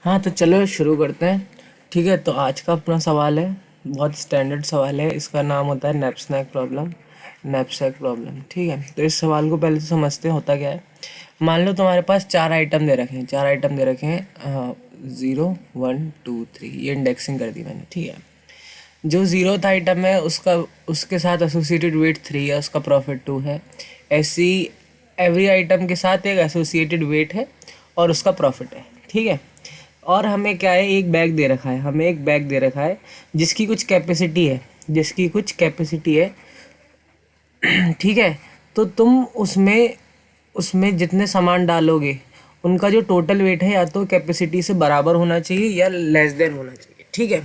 हाँ तो चलो शुरू करते हैं। ठीक है, तो आज का अपना सवाल है, बहुत स्टैंडर्ड सवाल है। इसका नाम होता है नैपस्नैक प्रॉब्लम। नैपसैक प्रॉब्लम, ठीक है। तो इस सवाल को पहले तो समझते हैं होता क्या है। मान लो तुम्हारे पास चार आइटम दे रखे हैं, चार आइटम दे रखे हैं, 0 1 2 3, ये इंडेक्सिंग कर दी मैंने, ठीक है। जो ज़ीरो था आइटम है उसका, उसके साथ एसोसिएटेड वेट 3 है, उसका प्रॉफिट 2 है। ऐसी एवरी आइटम के साथ एक एसोसिएटेड वेट है और उसका प्रॉफिट है, ठीक है। और हमें क्या है, एक बैग दे रखा है, हमें एक बैग दे रखा है जिसकी कुछ कैपेसिटी है, जिसकी कुछ कैपेसिटी है, ठीक है। तो तुम उसमें उसमें जितने सामान डालोगे उनका जो टोटल वेट है या तो कैपेसिटी से बराबर होना चाहिए या लेस देन होना चाहिए, ठीक है।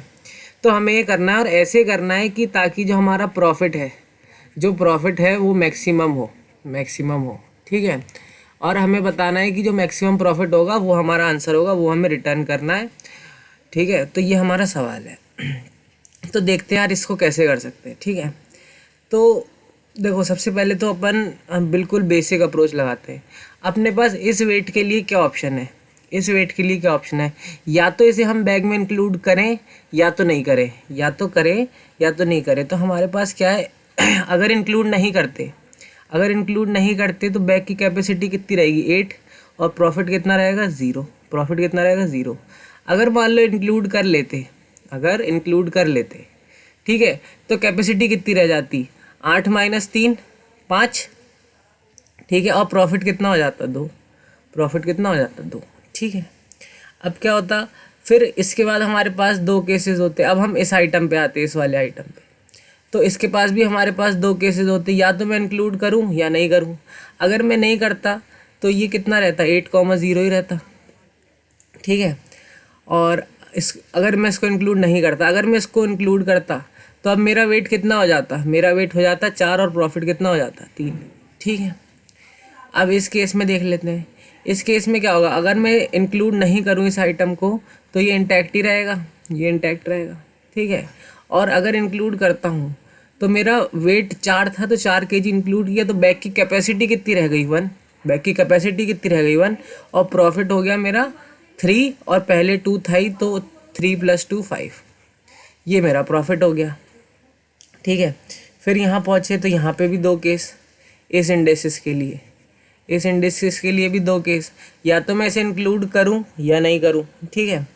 तो हमें ये करना है और ऐसे करना है कि ताकि जो हमारा प्रॉफिट है, जो प्रॉफिट है वो मैक्सिमम हो, मैक्सिमम हो, ठीक है। और हमें बताना है कि जो मैक्सिमम प्रॉफिट होगा वो हमारा आंसर होगा, वो हमें रिटर्न करना है, ठीक है। तो ये हमारा सवाल है। तो देखते हैं यार इसको कैसे कर सकते हैं, ठीक है। तो देखो, सबसे पहले तो अपन बिल्कुल बेसिक अप्रोच लगाते हैं। अपने पास इस वेट के लिए क्या ऑप्शन है, इस वेट के लिए क्या ऑप्शन है, या तो इसे हम बैग में इंक्लूड करें या तो नहीं करें, या तो करें या तो नहीं करें। तो हमारे पास क्या है, अगर इंक्लूड नहीं करते, अगर इंक्लूड नहीं करते तो बैग की कैपेसिटी कितनी रहेगी 8, और प्रॉफिट कितना रहेगा 0, प्रॉफिट कितना रहेगा 0। अगर मान लो इंक्लूड कर लेते, अगर इंक्लूड कर लेते, ठीक है, तो कैपेसिटी कितनी रह जाती 8 - 3 5, ठीक है। और प्रॉफिट कितना हो जाता 2, प्रॉफिट कितना हो जाता 2, ठीक है। अब क्या होता, फिर इसके बाद हमारे पास दो केसेस होते। अब हम इस आइटम पे आते हैं, इस वाले आइटम पे। तो इसके पास भी हमारे पास दो केसेस होते, या तो मैं इंक्लूड करूं या नहीं करूं। अगर मैं नहीं करता तो ये कितना रहता 8,0 ही रहता, ठीक है। और इस, अगर मैं इसको इंक्लूड नहीं करता, अगर मैं इसको इंक्लूड करता तो अब मेरा वेट कितना हो जाता, मेरा वेट हो जाता 4 और प्रॉफिट कितना हो जाता 3, ठीक है। अब इस केस में देख लेते हैं, इस केस में क्या होगा, अगर मैं इंक्लूड नहीं करूँ इस आइटम को तो ये इंटैक्ट ही रहेगा, ये इंटैक्ट रहेगा, ठीक है। और अगर इंक्लूड करता हूँ तो मेरा वेट 4 था तो 4 kg इंक्लूड किया, तो बैग की कैपेसिटी कितनी रह गई 1, बैग की कैपेसिटी कितनी रह गई 1, और प्रॉफिट हो गया मेरा 3, और पहले 2 था ही तो 3 + 2 5, ये मेरा प्रॉफिट हो गया, ठीक है। फिर यहाँ पहुँचे तो यहाँ पे भी दो केस, इस इंडेसिस के लिए, इस इंडेसिस के लिए भी दो केस, या तो मैं इसे इंक्लूड करूं या नहीं करूं, ठीक है।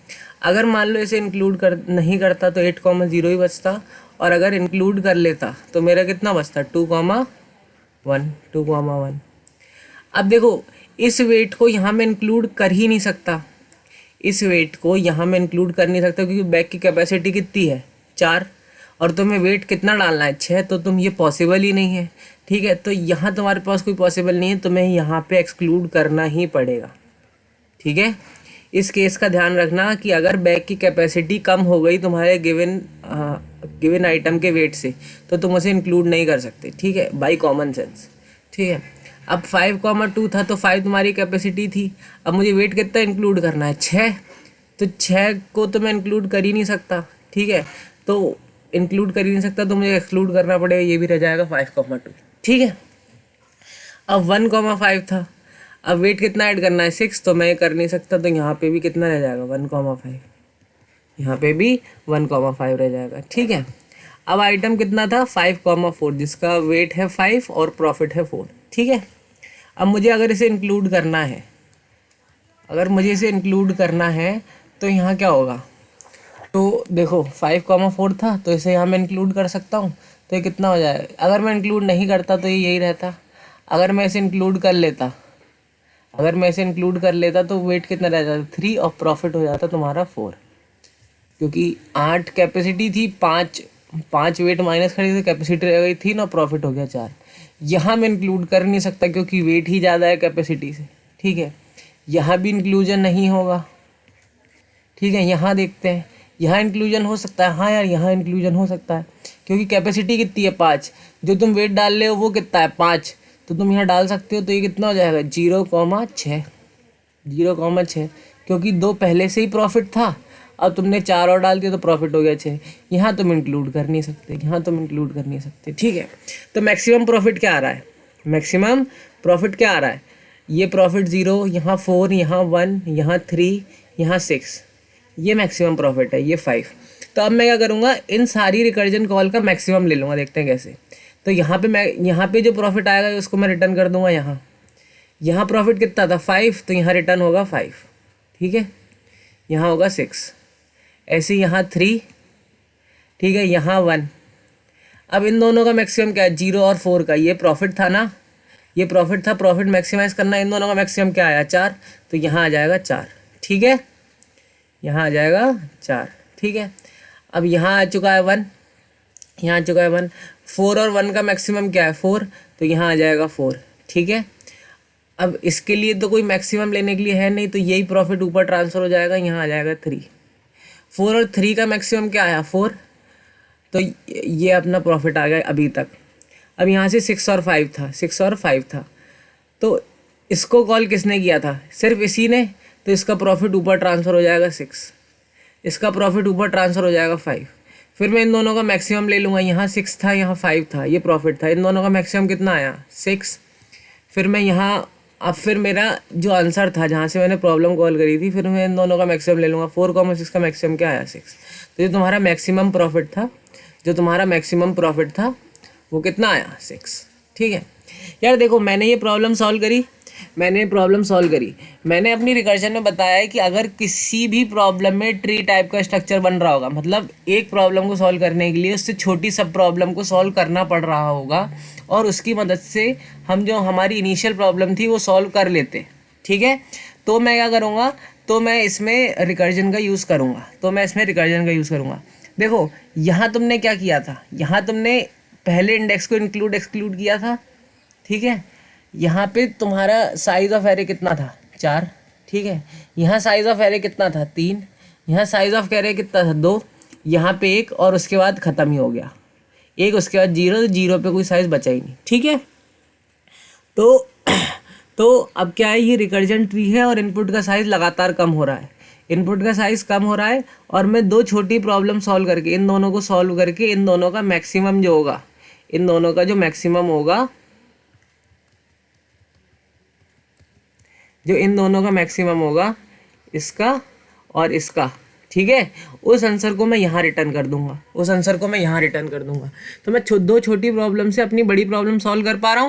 अगर मान लो इसे इंक्लूड कर नहीं करता तो 8,0 ही बचता, और अगर इंक्लूड कर लेता तो मेरा कितना बचता 2,1, 2,1। अब देखो, इस वेट को यहाँ मैं इंक्लूड कर ही नहीं सकता, इस वेट को यहाँ मैं इंक्लूड कर नहीं सकता क्योंकि बैग की कैपेसिटी कितनी है 4, और तुम्हें वेट कितना डालना है 6, तो तुम ये पॉसिबल ही नहीं है, ठीक है। तो यहाँ तुम्हारे पास कोई पॉसिबल नहीं है, तुम्हें यहाँ पे एक्सक्लूड करना ही पड़ेगा, ठीक है। इस केस का ध्यान रखना कि अगर बैग की कैपेसिटी कम हो गई तुम्हारे गिवन आइटम के वेट से तो तुम उसे इंक्लूड नहीं कर सकते, ठीक है, बाई कॉमन सेंस, ठीक है। अब 5,2 था तो 5 तुम्हारी कैपेसिटी थी, अब मुझे वेट कितना इंक्लूड करना है 6, तो 6 को तो मैं इंक्लूड कर ही नहीं सकता, ठीक है। तो इंक्लूड कर ही नहीं सकता तो मुझे एक्सक्लूड करना पड़ेगा, ये भी रह जाएगा 5,2, ठीक है। अब 1,5 था, अब वेट कितना ऐड करना है 6, तो मैं कर नहीं सकता, तो यहाँ पे भी कितना रह जाएगा 1,5, यहाँ पे भी 1,5 रह जाएगा, ठीक है। अब आइटम कितना था 5,4, जिसका वेट है 5 और प्रॉफिट है 4, ठीक है। अब मुझे अगर इसे इंक्लूड करना है, अगर मुझे इसे इंक्लूड करना है तो यहाँ क्या होगा, तो देखो 5,4 था तो इसे यहाँ मैं इंक्लूड कर सकता हूँ, तो ये कितना हो जाएगा। अगर मैं इंक्लूड नहीं करता तो ये यही रहता, अगर मैं इसे इंक्लूड कर लेता, अगर मैं इसे इंक्लूड कर लेता तो वेट कितना रह जाता 3, और प्रॉफिट हो जाता तुम्हारा 4, क्योंकि 8 कैपेसिटी थी, 5 वेट माइनस करी तो कैपेसिटी रह गई 3 और प्रॉफिट हो गया 4। यहाँ मैं इंक्लूड कर नहीं सकता क्योंकि वेट ही ज़्यादा है कैपेसिटी से, ठीक है। यहाँ भी इंक्लूजन नहीं होगा, ठीक है। यहाँ देखते हैं, यहाँ इंक्लूजन हो सकता है, हाँ यार यहाँ इंक्लूजन हो सकता है क्योंकि कैपेसिटी कितनी है 5, जो तुम वेट डाल रहे हो वो कितना है 5, तो तुम यहाँ डाल सकते हो, तो ये कितना हो जाएगा 0,6, 0,6, क्योंकि 2 पहले से ही प्रॉफिट था, अब तुमने 4 और डाल दिया तो प्रॉफिट हो गया 6। यहाँ तुम इंक्लूड कर नहीं सकते, यहाँ तुम इंक्लूड कर नहीं सकते, ठीक है। तो मैक्सिमम प्रॉफिट क्या आ रहा है, मैक्सिमम प्रॉफिट क्या आ रहा है, ये प्रॉफिट 0, यहाँ 4, यहाँ 1, यहाँ 3, यहाँ 6, ये मैक्सिमम प्रॉफिट है, ये 5। तो अब मैं क्या करूँगा, इन सारी रिकर्जन कॉल का मैक्सिमम ले लूँगा, देखते हैं कैसे। तो यहाँ पे मैं, यहाँ पे जो प्रॉफिट आएगा उसको मैं रिटर्न कर दूँगा यहाँ। यहाँ प्रॉफिट कितना था 5, तो यहाँ रिटर्न होगा 5, ठीक है। यहाँ होगा 6, ऐसे यहाँ 3, ठीक है, यहाँ 1। अब इन दोनों का मैक्सिमम क्या है, 0 और 4 का, ये प्रॉफिट था ना, ये प्रॉफिट था, प्रॉफिट मैक्सिमाइज करना, इन दोनों का मैक्सिमम क्या आया 4, तो यहाँ आ जाएगा 4, ठीक है, यहाँ आ जाएगा 4, ठीक है। अब यहाँ आ चुका है 1, यहाँ आ चुका है 1, 4 और 1 का मैक्सिमम क्या है 4, तो यहाँ आ जाएगा 4, ठीक है। अब इसके लिए तो कोई मैक्सिमम लेने के लिए है नहीं, तो यही प्रॉफिट ऊपर ट्रांसफ़र हो जाएगा, यहाँ आ जाएगा 3। 4 और 3 का मैक्सिमम क्या आया 4, तो ये अपना प्रॉफिट आ गया अभी तक। अब यहाँ से 6 और 5 था, 6 और 5 था, तो इसको कॉल किसने किया था, सिर्फ इसी ने, तो इसका प्रॉफिट ऊपर ट्रांसफ़र हो जाएगा 6, इसका प्रॉफिट ऊपर ट्रांसफ़र हो जाएगा 5। फिर मैं इन दोनों का मैक्सिमम ले लूँगा, यहाँ 6 था, यहाँ 5 था, ये प्रॉफिट था, इन दोनों का मैक्सिमम कितना आया 6। फिर मैं यहाँ, अब फिर मेरा जो आंसर था जहाँ से मैंने प्रॉब्लम कॉल करी थी, फिर मैं इन दोनों का मैक्सिमम ले लूँगा, 4, 6 का मैक्सिमम क्या आया 6। तो जो तुम्हारा मैक्सिमम प्रॉफिट था, जो तुम्हारा मैक्सिमम प्रॉफिट था वो कितना आया 6, ठीक है। यार देखो, मैंने ये प्रॉब्लम सॉल्व करी, मैंने अपनी रिकर्जन में बताया है कि अगर किसी भी प्रॉब्लम में ट्री टाइप का स्ट्रक्चर बन रहा होगा, मतलब एक प्रॉब्लम को सॉल्व करने के लिए उससे छोटी सब प्रॉब्लम को सॉल्व करना पड़ रहा होगा, और उसकी मदद से हम जो हमारी इनिशियल प्रॉब्लम थी वो सॉल्व कर लेते, ठीक है। तो मैं क्या करूँगा, तो मैं इसमें रिकर्जन का यूज़ करूँगा, देखो यहाँ तुमने क्या किया था, यहाँ तुमने पहले इंडेक्स को एक्सक्लूड किया था, ठीक है। यहाँ पे तुम्हारा साइज ऑफ एरे कितना था 4, ठीक है। यहाँ साइज ऑफ एरे कितना था 3, यहाँ साइज ऑफ एरे कितना था 2, यहाँ पे 1, और उसके बाद ख़त्म ही हो गया 1, उसके बाद 0, तो 0 पे कोई साइज बचा ही नहीं, ठीक है। तो अब क्या है, ये रिकर्जन ट्री है और इनपुट का साइज़ लगातार कम हो रहा है, और मैं 2 छोटी प्रॉब्लम सॉल्व करके, इन दोनों को सॉल्व करके, इन दोनों का मैक्सिमम जो होगा, इन दोनों का जो मैक्सिमम होगा, इसका और इसका, ठीक है, उस आंसर को मैं यहाँ रिटर्न कर दूंगा, तो मैं 2 छोटी प्रॉब्लम से अपनी बड़ी प्रॉब्लम सॉल्व कर पा रहा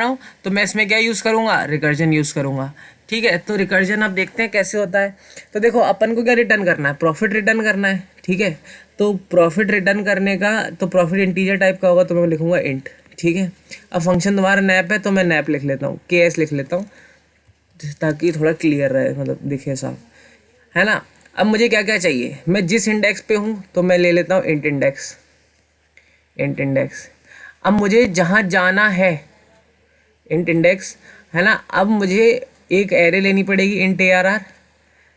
हूँ, तो मैं इसमें क्या यूज़ करूँगा, रिकर्जन यूज़ करूँगा, ठीक है। तो रिकर्जन आप देखते हैं कैसे होता है। तो देखो, अपन को क्या रिटर्न करना है, प्रॉफिट रिटर्न करना है, ठीक है। तो प्रॉफिट रिटर्न करने का, तो प्रॉफिट इंटीजर टाइप का होगा, तो मैं लिखूँगा इंट, ठीक है। अब फंक्शन तुम्हारा नैप है, तो मैं नैप लिख लेता हूँ, KS लिख लेता हूँ, ताकि थोड़ा क्लियर रहे, मतलब दिखे साफ, है ना। अब मुझे क्या क्या चाहिए, मैं जिस इंडेक्स पे हूँ तो मैं ले लेता हूँ इंट इंडेक्स। अब मुझे जहाँ जाना है, इंट इंडेक्स, है ना। अब मुझे एक एरे लेनी पड़ेगी इंट ARR,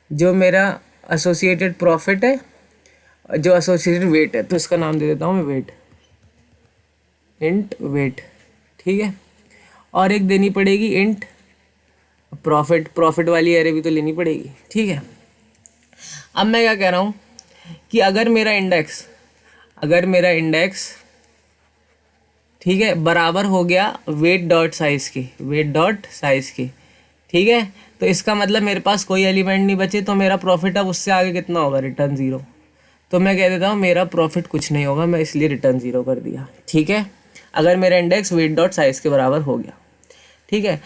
जो मेरा एसोसिएटेड प्रॉफिट है, जो एसोसिएटेड वेट है, तो इसका नाम दे देता हूँ मैं वेट, इंट वेट, ठीक है। और एक देनी पड़ेगी इंट प्रॉफिट वाली एरे भी तो लेनी पड़ेगी, ठीक है। अब मैं क्या कह रहा हूँ कि अगर मेरा इंडेक्स ठीक है बराबर हो गया वेट डॉट साइज़ के, ठीक है, तो इसका मतलब मेरे पास कोई एलिमेंट नहीं बचे, तो मेरा प्रॉफिट अब उससे आगे कितना होगा, रिटर्न 0। तो मैं कह देता हूँ मेरा प्रॉफिट कुछ नहीं होगा, मैं इसलिए रिटर्न 0 कर दिया, ठीक है। अगर मेरा इंडेक्स वेट डॉट साइज़ के बराबर हो गया, ठीक है।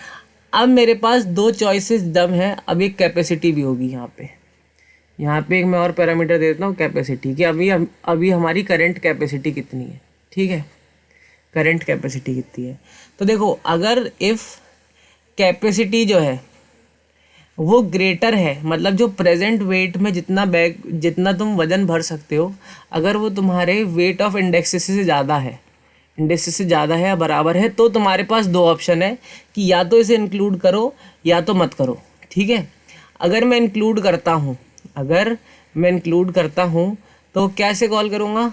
अब मेरे पास 2 चॉइसेस दम है, अब एक कैपेसिटी भी होगी यहाँ पे एक मैं और पैरामीटर दे देता हूँ कैपेसिटी कि अभी हमारी करंट कैपेसिटी कितनी है, ठीक है, करंट कैपेसिटी कितनी है। तो देखो, अगर इफ़ कैपेसिटी जो है वो ग्रेटर है, मतलब जो प्रेजेंट वेट में जितना तुम वज़न भर सकते हो, अगर वो तुम्हारे वेट ऑफ इंडेक्सेस से ज़्यादा है या बराबर है, तो तुम्हारे पास 2 ऑप्शन है कि या तो इसे इंक्लूड करो या तो मत करो, ठीक है। अगर मैं इंक्लूड करता हूँ तो कैसे कॉल करूँगा,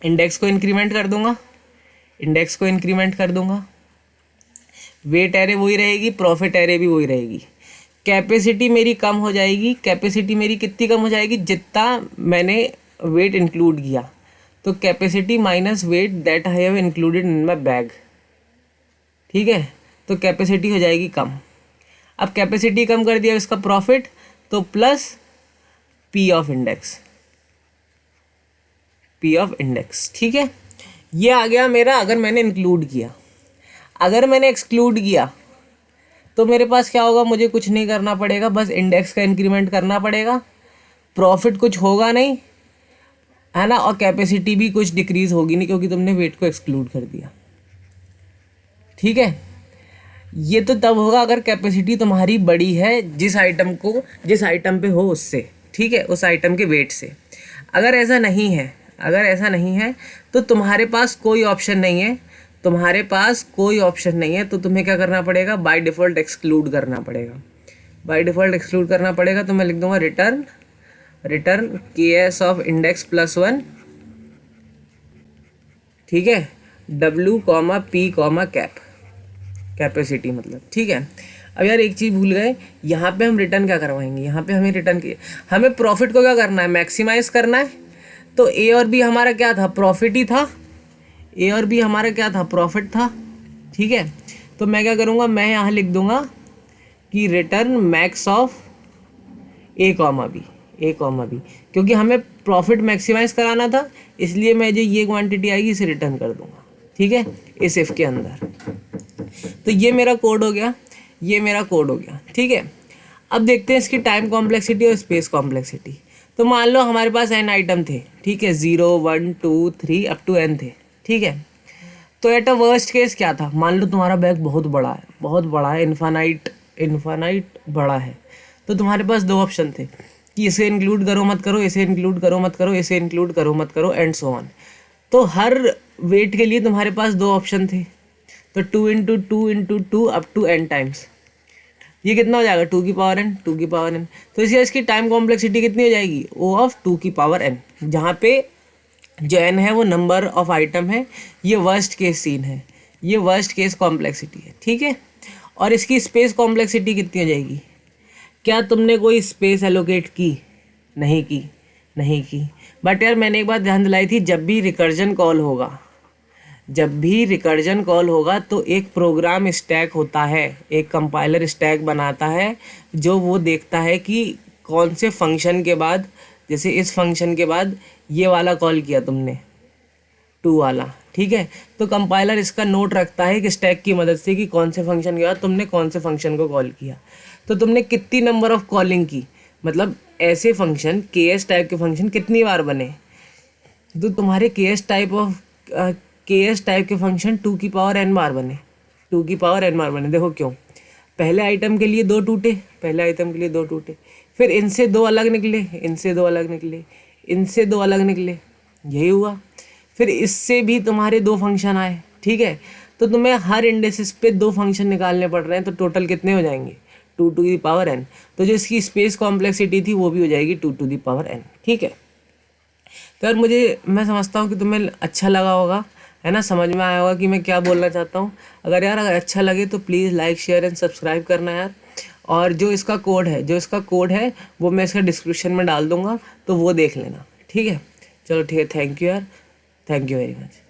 इंडेक्स को इंक्रीमेंट कर दूँगा, वेट एरे वही रहेगी, प्रॉफिट एरे भी वही रहेगी। कैपेसिटी मेरी कम हो जाएगी, कितनी कम हो जाएगी, जितना मैंने वेट इंक्लूड किया, तो capacity minus weight that I have included in my bag, ठीक है। तो कैपेसिटी हो जाएगी कम। अब कैपेसिटी कम कर दिया इसका प्रॉफिट, तो plus P of index, P of index, ठीक है। ये आ गया मेरा अगर मैंने इंक्लूड किया। अगर मैंने एक्सक्लूड किया तो मेरे पास क्या होगा, मुझे कुछ नहीं करना पड़ेगा, बस इंडेक्स का इंक्रीमेंट करना पड़ेगा, प्रॉफिट कुछ होगा नहीं, है ना, और कैपेसिटी भी कुछ डिक्रीज होगी नहीं क्योंकि तुमने वेट को एक्सक्लूड कर दिया, ठीक है। ये तो तब होगा अगर कैपेसिटी तुम्हारी बड़ी है जिस आइटम पे हो उससे, ठीक है, उस आइटम के वेट से। अगर ऐसा नहीं है, अगर ऐसा नहीं है तो तुम्हारे पास कोई ऑप्शन नहीं है, तुम्हारे पास कोई ऑप्शन नहीं है, तो तुम्हें क्या करना पड़ेगा, बाय डिफ़ॉल्ट एक्सक्लूड करना पड़ेगा। बाय डिफ़ॉल्ट एक्सक्लूड करना पड़ेगा तो मैं लिख दूंगा रिटर्न के एस ऑफ इंडेक्स प्लस 1, ठीक है, W comma P comma capacity मतलब, ठीक है। अब यार एक चीज़ भूल गए, यहाँ पे हम रिटर्न क्या करवाएंगे, यहाँ पे हमें प्रॉफिट को क्या करना है, मैक्सिमाइज करना है। तो ए और बी हमारा क्या था, प्रॉफिट ही था, ए और बी हमारा क्या था, प्रॉफिट था, ठीक है। तो मैं क्या करूँगा, मैं यहाँ लिख दूँगा कि return max of a comma b, क्योंकि हमें प्रॉफिट मैक्सिमाइज कराना था, इसलिए मैं जो ये क्वांटिटी आएगी इसे रिटर्न कर दूँगा, ठीक है, इस इफ के अंदर। तो ये मेरा कोड हो गया, ये मेरा कोड हो गया, ठीक है। अब देखते हैं इसकी टाइम कॉम्प्लेक्सिटी और स्पेस कॉम्प्लेक्सिटी। तो मान लो हमारे पास n आइटम थे, ठीक है, 0 1 2 3 अप टू n थे, ठीक है। तो एट अ वर्स्ट केस क्या था, मान लो तुम्हारा बैग बहुत बड़ा है, इन्फानाइट बड़ा है, तो तुम्हारे पास दो ऑप्शन थे कि इसे इंक्लूड करो मत करो, इसे इंक्लूड करो मत करो, इसे इंक्लूड करो मत करो, एंड सो ऑन। तो हर वेट के लिए तुम्हारे पास दो ऑप्शन थे, तो 2 into 2 into 2 up to n times, ये कितना हो जाएगा, 2 की पावर n। तो इसकी टाइम कॉम्प्लेक्सिटी कितनी हो जाएगी, O ऑफ 2 की पावर n, जहाँ पे जो n है वो नंबर ऑफ आइटम है, ये वर्स्ट केस सीन है, ये वर्स्ट केस कॉम्प्लेक्सिटी है, ठीक है। और इसकी स्पेस कॉम्प्लेक्सिटी कितनी हो जाएगी, क्या तुमने कोई स्पेस एलोकेट की, नहीं की। बट यार मैंने एक बात ध्यान दिलाई थी, जब भी रिकर्जन कॉल होगा तो एक प्रोग्राम स्टैक होता है, एक कंपाइलर स्टैक बनाता है, जो वो देखता है कि कौन से फंक्शन के बाद, जैसे इस फंक्शन के बाद ये वाला कॉल किया तुमने 2 वाला, ठीक है, तो कंपाइलर इसका नोट रखता है कि स्टैक की मदद से कि कौन से फंक्शन के बाद तुमने कौन से फंक्शन को कॉल किया, तो तुमने कितनी नंबर ऑफ कॉलिंग की, मतलब ऐसे फंक्शन के एस टाइप के फंक्शन कितनी बार बने। तो तुम्हारे के एस टाइप के फंक्शन 2 की पावर n बार बने, देखो क्यों, पहले आइटम के लिए दो टूटे, फिर इनसे दो अलग निकले, यही हुआ, फिर इससे भी तुम्हारे दो फंक्शन आए, ठीक है। तो तुम्हें हर इंडेसिस पे दो फंक्शन निकालने पड़ रहे हैं, तो टोटल कितने हो जाएंगे, 2 टू दी पावर n। तो जो इसकी स्पेस कॉम्प्लेक्सिटी थी वो भी हो जाएगी 2 टू दी पावर n, ठीक है। तो यार मैं समझता हूँ कि तुम्हें अच्छा लगा होगा, है ना, समझ में आया होगा कि मैं क्या बोलना चाहता हूँ। अगर अच्छा लगे तो please like share and subscribe करना यार। और जो इसका कोड है वो मैं इसका डिस्क्रिप्शन में डाल दूँगा, तो वो देख लेना, ठीक है। चलो ठीक है, थैंक यू यार, थैंक यू वेरी मच।